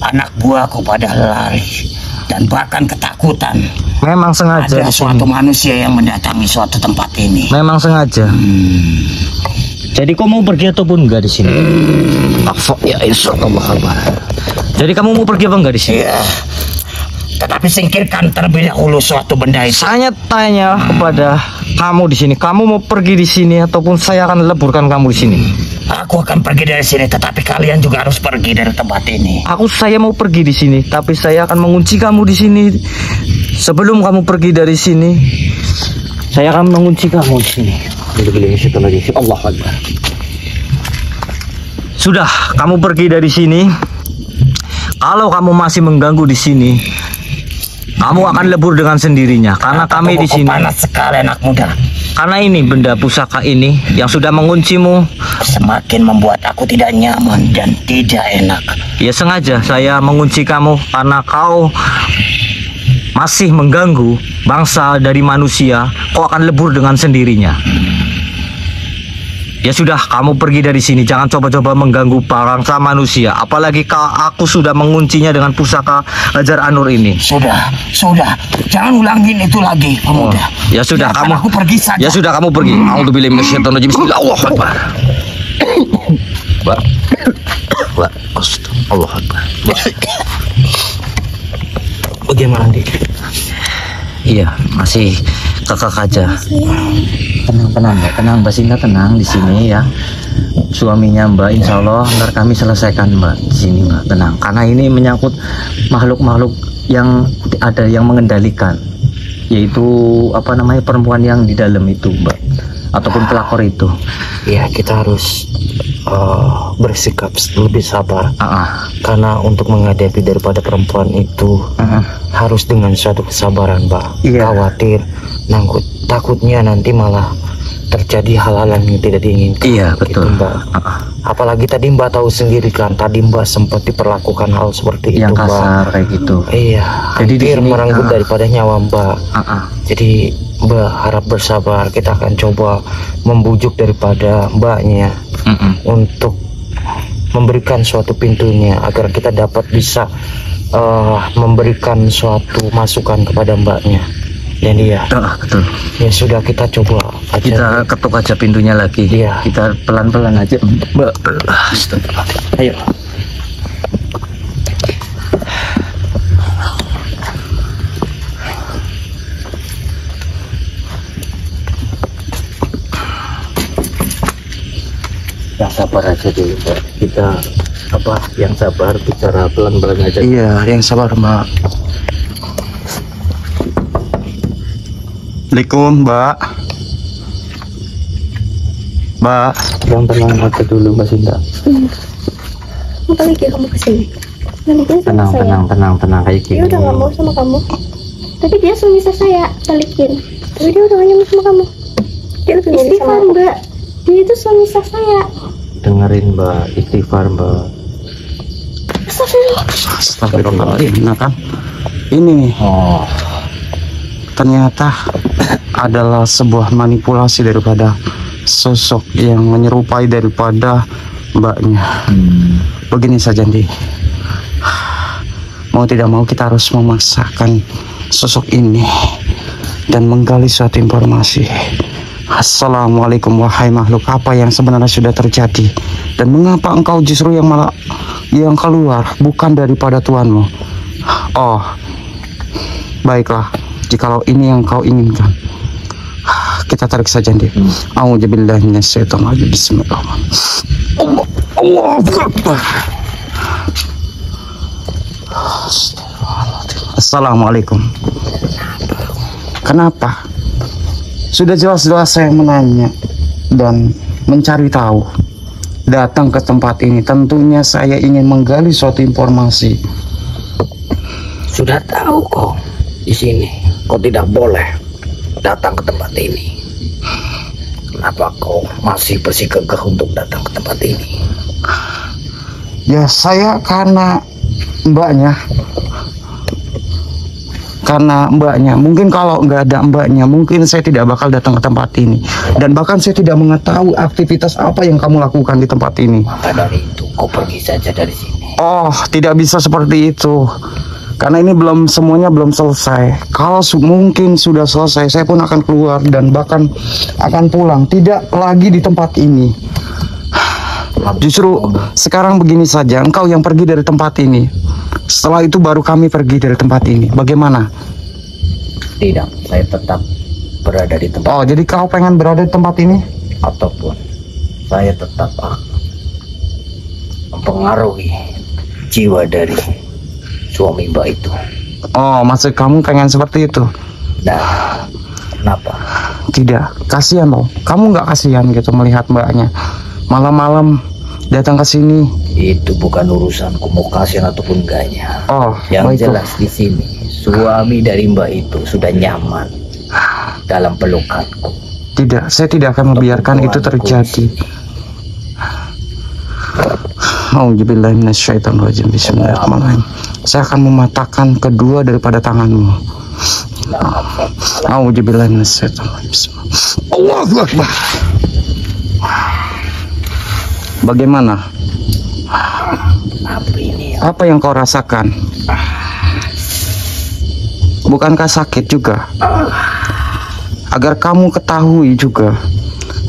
anak buahku pada lari dan bahkan ketakutan. Memang sengaja Ada di sini. suatu manusia yang mendatangi suatu tempat ini. Memang sengaja. Jadi kau mau pergi ataupun enggak di sini? Ya insyaallah. Jadi kamu mau pergi apa enggak di sini? Iya. Tetapi singkirkan terlebih dahulu suatu benda itu. Saya tanya kepada kamu di sini, kamu mau pergi di sini ataupun saya akan leburkan kamu di sini? Aku akan pergi dari sini, tetapi kalian juga harus pergi dari tempat ini. Saya mau pergi di sini, tapi saya akan mengunci kamu di sini. Sebelum kamu pergi dari sini, saya akan mengunci kamu di sini. Allah Akbar. Sudah, kamu pergi dari sini. Kalau kamu masih mengganggu di sini, kamu akan lebur dengan sendirinya. Karena kami di sini. Panas sekali, anak muda. Karena ini benda pusaka ini yang sudah menguncimu. Semakin membuat aku tidak nyaman dan tidak enak. Ya sengaja saya mengunci kamu karena kau masih mengganggu bangsa dari manusia. Kau akan lebur dengan sendirinya. Ya sudah, kamu pergi dari sini. Jangan coba-coba mengganggu bangsa manusia. Apalagi aku sudah menguncinya dengan pusaka Ajar An-Nur ini. Sudah. Jangan ulangin itu lagi, pemuda. Ya sudah, biarkan kamu aku pergi saja. Ya sudah, kamu pergi. A'udzubillahi minasyaitonir rajim. Bismillahirrahmanirrahim. Allah Akbar. Bagaimana, Dik? Iya, masih kakak aja. Tenang Mbak Sinta, tenang di sini ya. Suaminya Mbak, insya Allah ntar kami selesaikan Mbak di sini Mbak, tenang. Karena ini menyangkut makhluk-makhluk yang ada yang mengendalikan, yaitu apa namanya perempuan yang di dalam itu Mbak. ataupun pelakor itu? Ya, kita harus bersikap lebih sabar. Karena untuk menghadapi daripada perempuan itu harus dengan suatu kesabaran, Mbak. Iya. Khawatir, takutnya nanti malah terjadi hal-hal yang tidak diinginkan. Iya, betul. Gitu, Mbak. Apalagi tadi Mbak tahu sendiri kan, tadi Mbak sempat diperlakukan hal seperti Yang itu, Mbak. kasar kayak gitu. Iya, Jadi di hampir sini, merenggut daripada nyawa Mbak. Jadi Mbak harap bersabar, kita akan coba membujuk daripada Mbaknya untuk memberikan suatu pintunya agar kita dapat bisa memberikan suatu masukan kepada Mbaknya. Dan dia, Betul. ya sudah, kita coba aja. Kita ketuk aja pintunya lagi. Iya. Kita pelan-pelan aja, Mbak. Ayo. Yang sabar aja dulu, Mbak. Kita yang sabar, bicara pelan-pelan aja. Iya, yang sabar, Mbak. Assalamualaikum, Mbak. Mbak. Yang tenang aja dulu, Mbak Sinta. Balik ya kamu kesini. Balikin sama saya. Tenang kayak gini. Dia udah gak mau sama kamu. Tapi dia suami saya balikin. Tapi dia udah gak nyaman sama kamu. Dia udah istighfar, Mbak. Dia itu suami saya. Dengerin, Mbak. Istighfar, Mbak. Astagfirullahaladzim. Nah kan, ini ternyata adalah sebuah manipulasi daripada sosok yang menyerupai daripada Mbaknya. Begini saja, Ndi. Mau tidak mau kita harus memaksakan sosok ini dan menggali suatu informasi. Assalamualaikum wahai makhluk, apa yang sebenarnya sudah terjadi dan mengapa engkau justru yang malah yang keluar bukan daripada Tuanmu? Oh, baiklah, jikalau ini yang kau inginkan, kita tarik saja, Ndi. A'udzubillahi minasyaitonirrajim. Bismillahirrahmanirrahim. Allahu Akbar. Assalamualaikum. Kenapa? Sudah jelas-jelas saya menanya dan mencari tahu. Datang ke tempat ini tentunya saya ingin menggali suatu informasi. Sudah tahu kok di sini kau tidak boleh datang ke tempat ini. Kenapa kau masih bersikukuh untuk datang ke tempat ini? Ya saya karena Mbaknya. Mungkin kalau nggak ada Mbaknya, mungkin saya tidak bakal datang ke tempat ini. Dan bahkan saya tidak mengetahui aktivitas apa yang kamu lakukan di tempat ini. Maka dari itu kau pergi saja dari sini. Oh, tidak bisa seperti itu. Karena ini semuanya belum selesai. Kalau mungkin sudah selesai, saya pun akan keluar dan bahkan akan pulang. Tidak lagi di tempat ini. Justru sekarang begini saja, engkau yang pergi dari tempat ini. Setelah itu baru kami pergi dari tempat ini. Bagaimana? Tidak, saya tetap berada di tempat. Oh, jadi kau pengen berada di tempat ini? Ataupun saya tetap mempengaruhi jiwa dari suami Mbak itu. Oh, maksud kamu pengen seperti itu? Nah, kenapa? Tidak, kasihan loh. Kamu nggak kasihan gitu melihat Mbaknya malam-malam datang ke sini? Itu bukan urusanku mau kasihan ataupun enggaknya. Oh, yang baiklah. jelas di sini suami dari Mbak itu sudah nyaman dalam pelukanku. Tidak, saya tidak akan membiarkan itu terjadi. A'udzubillahi minasyaitonirrajim. Bismillahirrahmanirrahim. Saya akan mematahkan kedua daripada tanganmu. A'udzubillahi minasyaitonirrajim. Allahu Akbar. Bagaimana? Apa ini? Apa yang kau rasakan? Bukankah sakit juga? Agar kamu ketahui juga,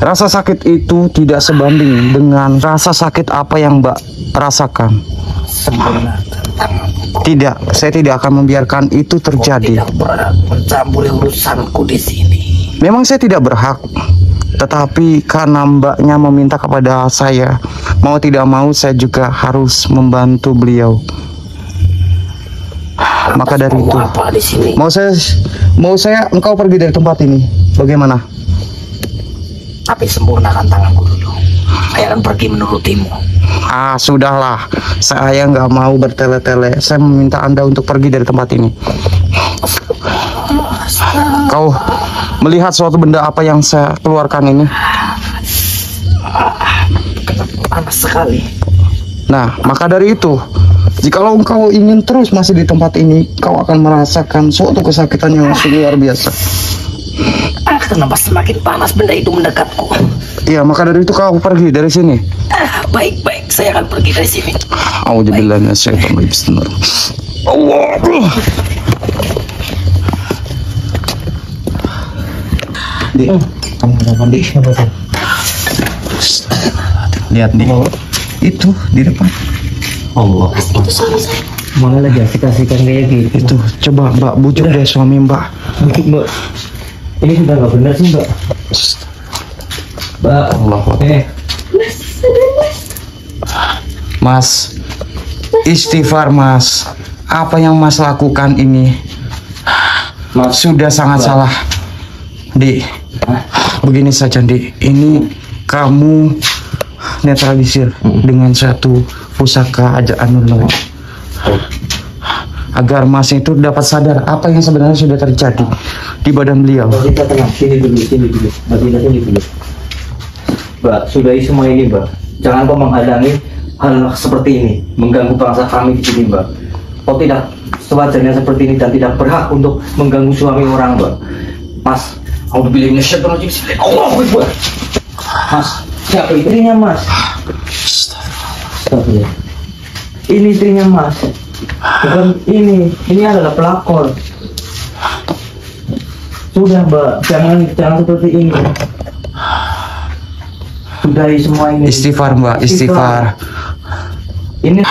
rasa sakit itu tidak sebanding dengan rasa sakit apa yang Mbak rasakan. Sebenarnya Tidak, saya tidak akan membiarkan itu terjadi. tidak berhak mencampuri urusanku di sini. Memang saya tidak berhak, tetapi karena Mbaknya meminta kepada saya, mau tidak mau saya juga harus membantu beliau. Maka dari itu, Apa di sini? mau saya engkau pergi dari tempat ini. Bagaimana? Tapi sempurnakan tanganku dulu. Saya akan pergi menurutimu. Sudahlah, saya nggak mau bertele-tele. Saya meminta Anda untuk pergi dari tempat ini. Kau melihat suatu benda apa yang saya keluarkan ini? Panas sekali. Nah, maka dari itu, jikalau engkau ingin terus masih di tempat ini, kau akan merasakan suatu kesakitan yang luar biasa. Kenapa semakin panas benda itu mendekatku? Iya, maka dari itu kau pergi dari sini. Baik, saya akan pergi dari sini. A'udzubillahi minasyaitonir rajim. Allah. Dik, kamu udah mandi? Lihat nih, itu di depan. Allah. Itu suami saya. Mana lagi asik-asikan kayak gitu? Itu, coba Mbak bujuk deh suami Mbak. Mungkin Mbak. Ini sudah nggak benar sih Mbak. Mbak. Allah. Mas, istighfar Mas. Apa yang Mas lakukan ini sudah sangat salah. Dik, begini saja Dik. Ini kamu netralisir dengan satu pusaka ajaanullah, agar Mas itu dapat sadar apa yang sebenarnya sudah terjadi di badan beliau. Mbak, kita tenang, sini dulu. Mbak, kita sini dulu. Mbak, sudahi semua ini Mbak. Jangan kau menghalangi hal seperti ini, mengganggu bangsa kami di sini Mbak. Kau tidak sewajarnya seperti ini dan tidak berhak untuk mengganggu suami orang Mbak. Mas, Alhamdulillah minasyaitonir rajim. Allahu Akbar. Mas, siapa istrinya Mas? Astagfirullah. Ini istrinya Mas. Bukan ini adalah pelakor. Sudah Mbak, jangan seperti ini. Sudahi semua ini. Istighfar Mbak, istighfar. Ini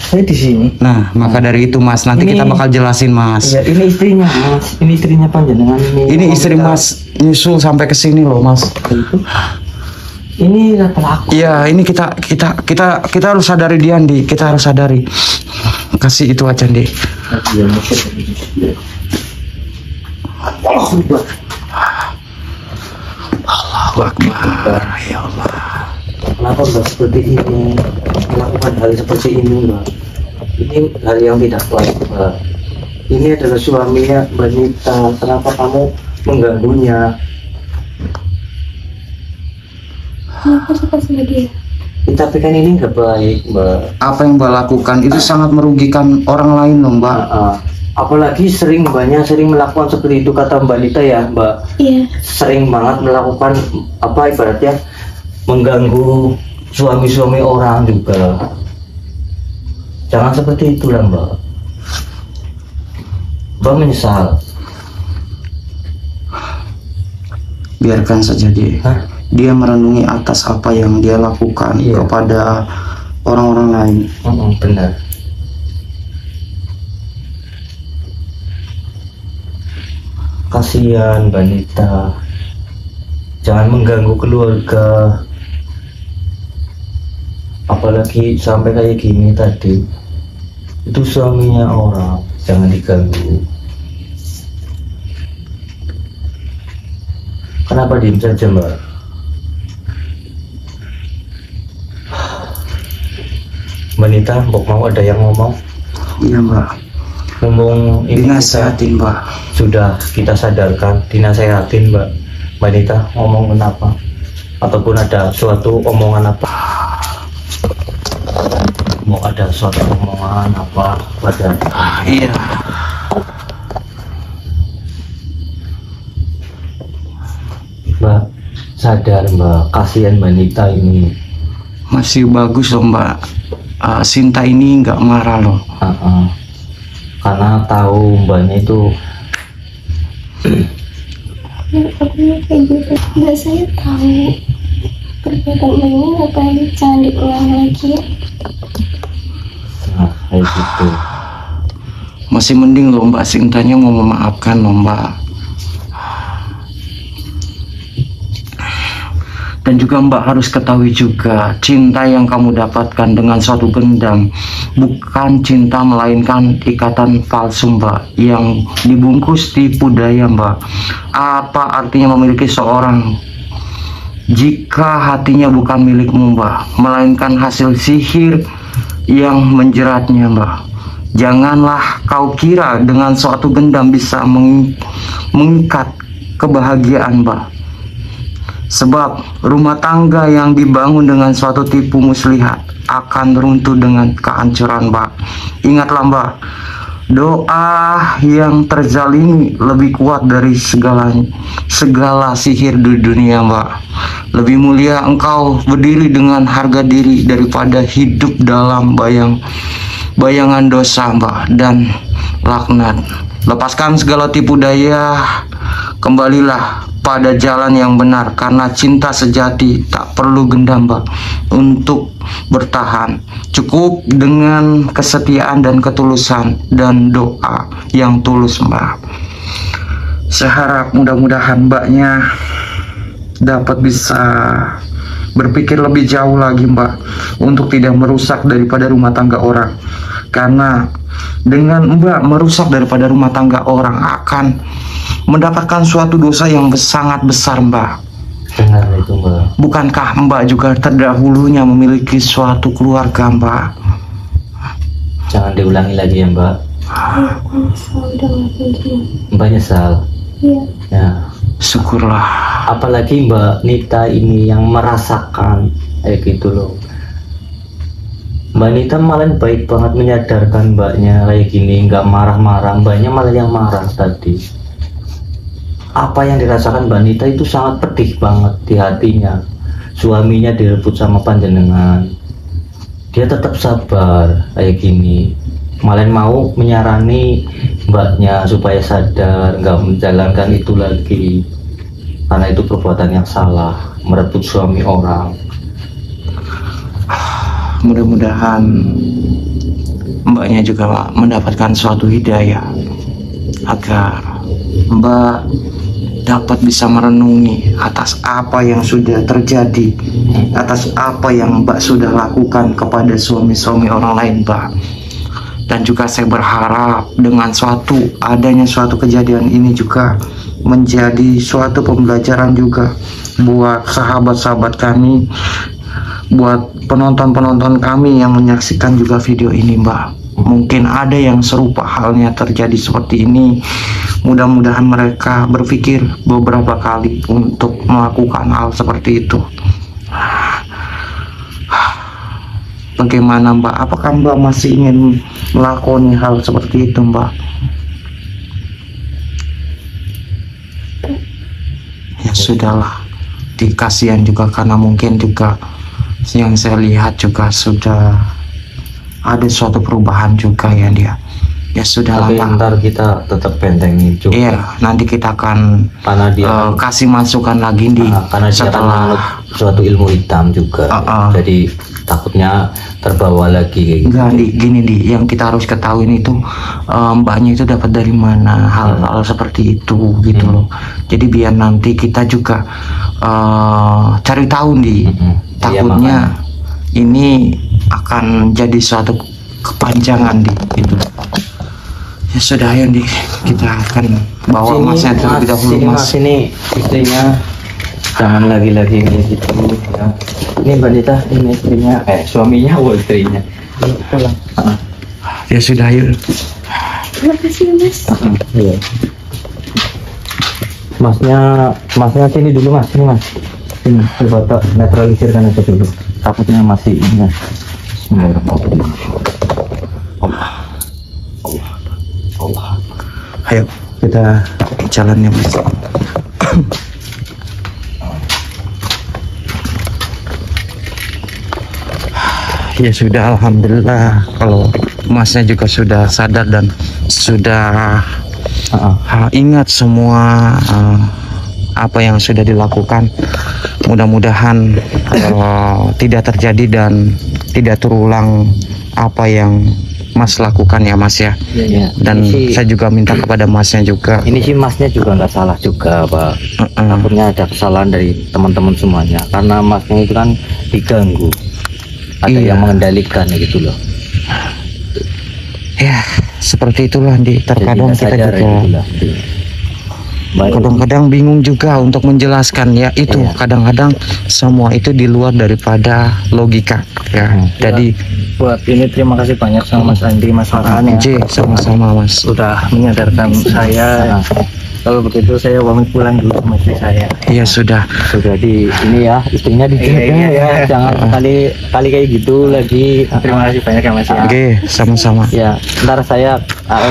saya di sini. Nah, maka dari itu Mas, nanti kita bakal jelasin Mas. Ya, ini istrinya Mas. Ini istrinya panjenengan ini. Ini istri Mas nyusul sampai ke sini loh Mas. Ini pelaku. Iya, ini kita harus sadari dia, Andi. Kita harus sadari. Kasih itu aja, Andi. Allahu Akbar. Ya Allah. Kenapa Mbak seperti ini? Melakukan hal seperti ini Mbak? Ini hal yang tidak baik Mbak. Ini adalah suaminya Mbak Nita. Kenapa kamu mengganggunya? Kenapa suka sama dia? Tapi kan ini nggak baik Mbak. Apa yang Mbak lakukan itu sangat merugikan orang lain loh Mbak. Apalagi Mbaknya sering melakukan seperti itu, kata Mbak Nita ya Mbak. Iya. Sering banget melakukan apa ibaratnya mengganggu suami-suami orang juga. Jangan seperti itulah Mbak. Mbak menyesal. Biarkan saja dia. Dia merenungi atas apa yang dia lakukan kepada orang-orang lain. Benar. Kasihan Mbak Nita. Jangan mengganggu keluarga. Apalagi sampai kayak gini tadi. Itu suaminya orang. Jangan diganggu. Kenapa diem saja Mbak? Mbak Nita, Mbak mau ada yang ngomong? Iya Mbak. Ngomong ini Dinasehatin Mbak. Sudah kita sadarkan, dinasehatin Mbak. Mbak Nita ngomong kenapa? Ataupun ada suatu omongan apa? Mau ada suatu omongan apa pada? Iya. Mbak, sadar Mbak, kasihan Mbak Nita ini. Masih bagus loh Mbak. Sinta ini nggak marah loh. Karena tahu Mbaknya itu. Aku kayak gitu. Nggak, saya tahu perbuatan ini nggak baik, jangan diulang lagi ya. Nah, kayak gitu. Masih mending loh Mbak Sintanya mau memaafkan loh Mbak. Dan juga Mbak harus ketahui juga, cinta yang kamu dapatkan dengan suatu gendam bukan cinta, melainkan ikatan palsu Mbak, yang dibungkus tipu daya Mbak. Apa artinya memiliki seorang jika hatinya bukan milikmu Mbak, melainkan hasil sihir yang menjeratnya Mbak? Janganlah kau kira dengan suatu gendam bisa mengikat kebahagiaan Mbak. Sebab rumah tangga yang dibangun dengan suatu tipu muslihat akan runtuh dengan kehancuran Mbak. Ingatlah Mbak, doa yang terzalimi lebih kuat dari segala sihir di dunia Mbak. Lebih mulia engkau berdiri dengan harga diri daripada hidup dalam bayangan dosa Mbak dan laknat. Lepaskan segala tipu daya, kembalilah pada jalan yang benar, karena cinta sejati tak perlu gendam Mbak untuk bertahan. Cukup dengan kesetiaan dan ketulusan dan doa yang tulus Mbak. Saya harap mudah-mudahan Mbaknya dapat bisa berpikir lebih jauh lagi Mbak, untuk tidak merusak daripada rumah tangga orang. Karena dengan Mbak merusak daripada rumah tangga orang akan mendapatkan suatu dosa yang sangat besar Mbak. Benar itu Mbak. Bukankah Mbak juga terdahulunya memiliki suatu keluarga Mbak? Jangan diulangi lagi ya Mbak. Mbak nyesal. Iya. Ya. Syukurlah. Apalagi Mbak Nita ini yang merasakan kayak gitu loh. Mbak Nita malah baik banget menyadarkan Mbaknya kayak gini, nggak marah-marah. Mbaknya malah yang marah tadi. Apa yang dirasakan Mbak Nita itu sangat pedih banget di hatinya. Suaminya direbut sama panjenengan, dia tetap sabar kayak gini, malah mau menyarani Mbaknya supaya sadar, nggak menjalankan itu lagi, karena itu perbuatan yang salah, merebut suami orang. Mudah-mudahan Mbaknya juga mendapatkan suatu hidayah, agar Mbak dapat bisa merenungi atas apa yang sudah terjadi, atas apa yang Mbak sudah lakukan kepada suami-suami orang lain Mbak. Dan juga saya berharap dengan adanya suatu kejadian ini juga menjadi suatu pembelajaran juga buat sahabat-sahabat kami, buat penonton-penonton kami yang menyaksikan juga video ini Mbak. Mungkin ada yang serupa halnya terjadi seperti ini. Mudah-mudahan mereka berpikir beberapa kali untuk melakukan hal seperti itu. Bagaimana Mbak? Apakah Mbak masih ingin melakoni hal seperti itu Mbak? Ya sudahlah, dikasihan juga, karena mungkin juga yang saya lihat juga sudah ada suatu perubahan juga ya dia. Ya sudah tapi lah, ntar kita tetap bentengin juga. Iya, nanti kita akan karena dia kasih masukan lagi karena dia setelah suatu ilmu hitam juga. Jadi takutnya terbawa lagi kayak gitu. Enggak, gini yang kita harus ketahui itu Mbaknya itu dapat dari mana hal-hal seperti itu gitu loh. Jadi biar nanti kita juga cari tahu takutnya ini akan jadi suatu kepanjangan gitu. Ya sudah ya kita akan bawa masnya terlebih dahulu Mas. Ini istrinya jangan lagi-lagi gitu ya. Ini Mbak Nita, ini istrinya, suaminya, istrinya. Pulang. Ya sudah yuk. Terima kasih Mas. Iya. Masnya sini dulu Mas, ini Mas. Ini coba netralisirkan aja dulu. Takutnya masih ini. Allah. Ayo kita jalannya Mas. Ya sudah, alhamdulillah kalau Masnya juga sudah sadar dan sudah ingat semua apa yang sudah dilakukan. Mudah-mudahan tidak terjadi dan tidak terulang apa yang Mas lakukan ya Mas ya. Iya. Dan Ini sih- saya juga minta kepada Masnya juga. Ini sih masnya juga nggak salah juga, Pak. Takutnya ada kesalahan dari teman-teman semuanya, karena masnya itu kan diganggu. Ada Iya. yang mengendalikan gitu loh. Ya, seperti itulah Di. Terkadang Jadi kita sadar juga gitu lah. Baik. kadang-kadang bingung juga untuk menjelaskan ya itu. Iya. Kadang-kadang semua itu di luar daripada logika ya. Jadi Buat ini terima kasih banyak sama Mas Andi, Mas Farhan ya. J sama-sama Mas. Sudah menyadarkan saya. Kalau begitu saya pamit pulang dulu sama istri saya. Iya sudah. Sudah di ini ya, istrinya dijaga Iya, ya. Jangan kali kayak gitu lagi. Terima kasih banyak ya Mas ya. Oke, sama-sama. Ya, ntar saya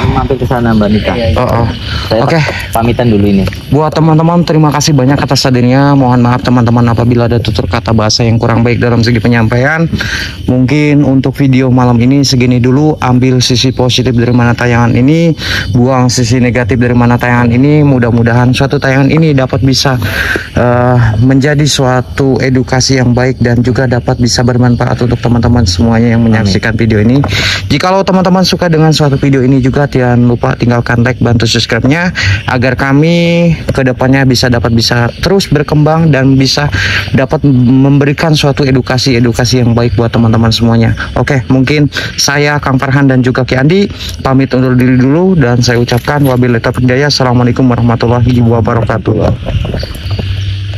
mampir ke sana Mbak Nita. Oh. Saya Oke. pamitan dulu ini. Buat teman-teman terima kasih banyak atas hadirnya. Mohon maaf teman-teman apabila ada tutur kata bahasa yang kurang baik dalam segi penyampaian. Mungkin untuk video malam ini segini dulu. Ambil sisi positif dari mana tayangan ini, buang sisi negatif dari mana tayangan ini. Mudah-mudahan suatu tayangan ini dapat bisa menjadi suatu edukasi yang baik dan juga dapat bisa bermanfaat untuk teman-teman semuanya yang menyaksikan video ini. Jikalau teman-teman suka dengan suatu video ini juga jangan lupa tinggalkan like, bantu subscribe-nya agar kami kedepannya bisa terus berkembang dan bisa dapat memberikan suatu edukasi yang baik buat teman-teman semuanya. Oke, mungkin saya Kang Farhan dan juga Ki Andi pamit undur diri dulu dan saya ucapkan wabillahi taufiq hidayah. Assalamualaikum warahmatullahi wabarakatuh.